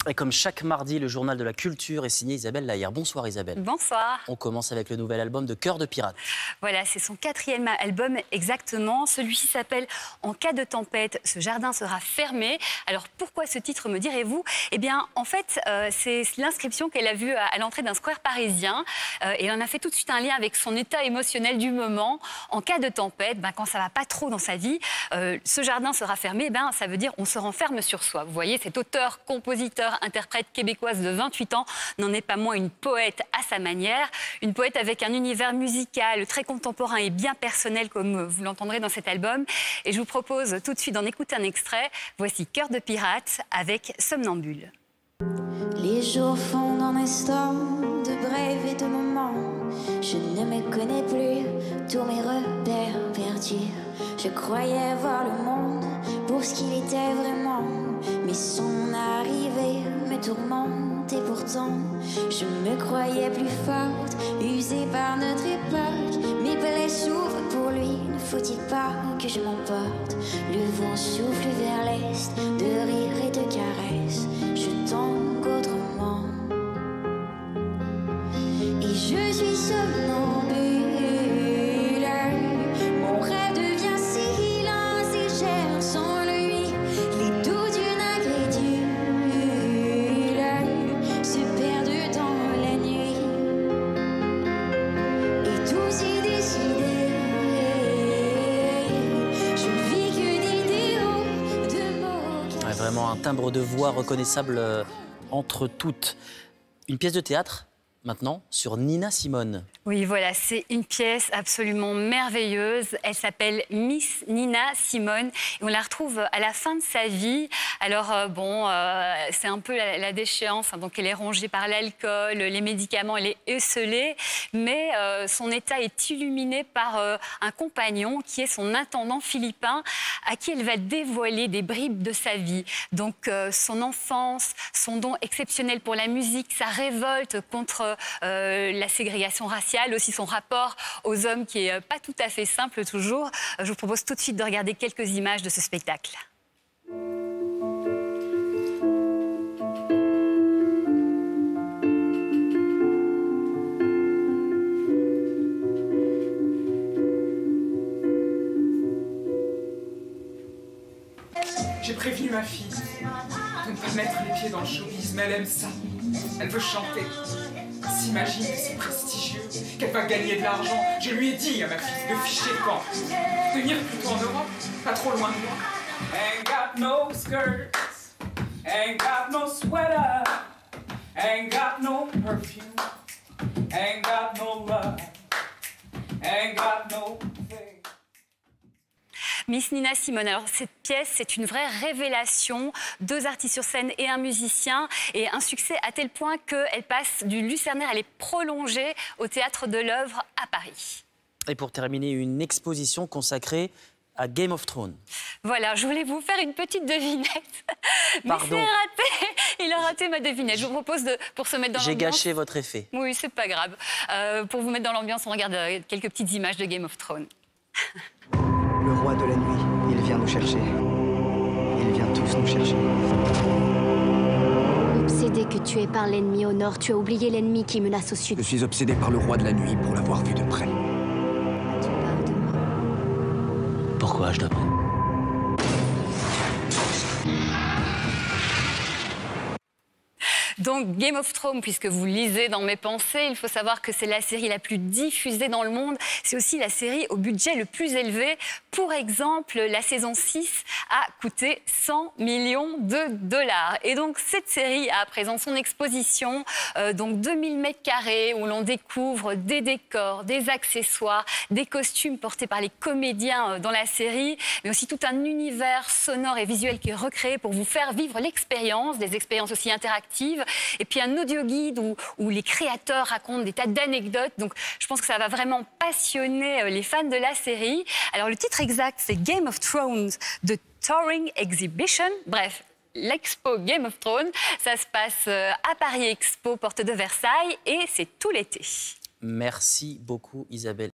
Et comme chaque mardi, le journal de la culture est signé Isabelle Lahière. Bonsoir Isabelle. Bonsoir. On commence avec le nouvel album de Cœur de Pirate. Voilà, c'est son 4e album exactement. Celui-ci s'appelle En cas de tempête, ce jardin sera fermé. Alors pourquoi ce titre, me direz-vous? Eh bien, en fait, c'est l'inscription qu'elle a vue à l'entrée d'un square parisien. Et elle en a fait tout de suite un lien avec son état émotionnel du moment. En cas de tempête, quand ça va pas trop dans sa vie, ce jardin sera fermé. Ça veut dire on se renferme sur soi. Vous voyez, cet auteur, compositeur, interprète québécoise de 28 ans n'en est pas moins une poète à sa manière. Une poète avec un univers musical très contemporain et bien personnel, comme vous l'entendrez dans cet album. Et je vous propose tout de suite d'en écouter un extrait. Voici Cœur de Pirate avec Somnambule. Les jours font dans mes storms de brèves et de moments. Je ne me connais plus, tous mes repères perdus. Je croyais voir le monde pour ce qu'il était vraiment, mais son arrivée me tourmente et pourtant je me croyais plus forte, usée par notre époque. Mes plaies s'ouvrent pour lui, ne faut-il pas que je m'emporte? Le vent souffle vers l'est, de rire et de caresses. Je tangue autrement et je suis somnambule. Mon rêve devient silence et j'erre sans lui. Les doutes d'une incrédule se perdent dans la nuit et tout s'est décidé. Je ne vis que d'idéaux, de mots. Ouais, vraiment un timbre de voix reconnaissable entre toutes. Une pièce de théâtre maintenant sur Nina Simone. Oui, voilà, c'est une pièce absolument merveilleuse. Elle s'appelle Miss Nina Simone et on la retrouve à la fin de sa vie. Alors c'est un peu la déchéance, donc elle est rongée par l'alcool, les médicaments, elle est esseulée, mais son état est illuminé par un compagnon qui est son intendant philippin à qui elle va dévoiler des bribes de sa vie. Donc son enfance, son don exceptionnel pour la musique, sa révolte contre la ségrégation raciale, aussi son rapport aux hommes qui est pas tout à fait simple toujours. Je vous propose tout de suite de regarder quelques images de ce spectacle. J'ai prévenu ma fille de ne pas mettre les pieds dans le showbiz, mais elle aime ça. Elle veut chanter. Elle s'imagine que c'est prestigieux, qu'elle va gagner de l'argent. Je lui ai dit à ma fille de ficher le camp. Venir plutôt en Europe, pas trop loin de moi. Ain't got no skirts, ain't got no sweater, ain't got no perfume, ain't got no love, ain't got no thing. Miss Nina Simone. Alors cette pièce, c'est une vraie révélation. 2 artistes sur scène et un musicien. Et un succès à tel point qu'elle passe du Lucernaire, elle est prolongée au Théâtre de l'Œuvre à Paris. Et pour terminer, une exposition consacrée à Game of Thrones. Voilà, je voulais vous faire une petite devinette. Mais Pardon. c'est raté. Il a raté ma devinette. Je vous propose, pour se mettre dans l'ambiance... J'ai gâché votre effet. Oui, c'est pas grave. Pour vous mettre dans l'ambiance, on regarde quelques petites images de Game of Thrones. Le roi de la nuit, il vient nous chercher. Il vient tous nous chercher. Obsédé que tu es par l'ennemi au nord, tu as oublié l'ennemi qui menace au sud. Je suis obsédé par le roi de la nuit pour l'avoir vu de près. Tu parles de moi. Pourquoi je demande? Donc Game of Thrones, puisque vous lisez dans mes pensées, il faut savoir que c'est la série la plus diffusée dans le monde. C'est aussi la série au budget le plus élevé. Pour exemple, la saison 6 a coûté 100 millions de dollars. Et donc cette série a à présent son exposition, donc 2000 mètres carrés, où l'on découvre des décors, des accessoires, des costumes portés par les comédiens dans la série, mais aussi tout un univers sonore et visuel qui est recréé pour vous faire vivre l'expérience, des expériences aussi interactives. Et puis un audio guide où les créateurs racontent des tas d'anecdotes. Donc je pense que ça va vraiment passionner les fans de la série. Alors le titre exact, c'est Game of Thrones, The Touring Exhibition. Bref, l'expo Game of Thrones, ça se passe à Paris Expo, porte de Versailles, et c'est tout l'été. Merci beaucoup Isabelle.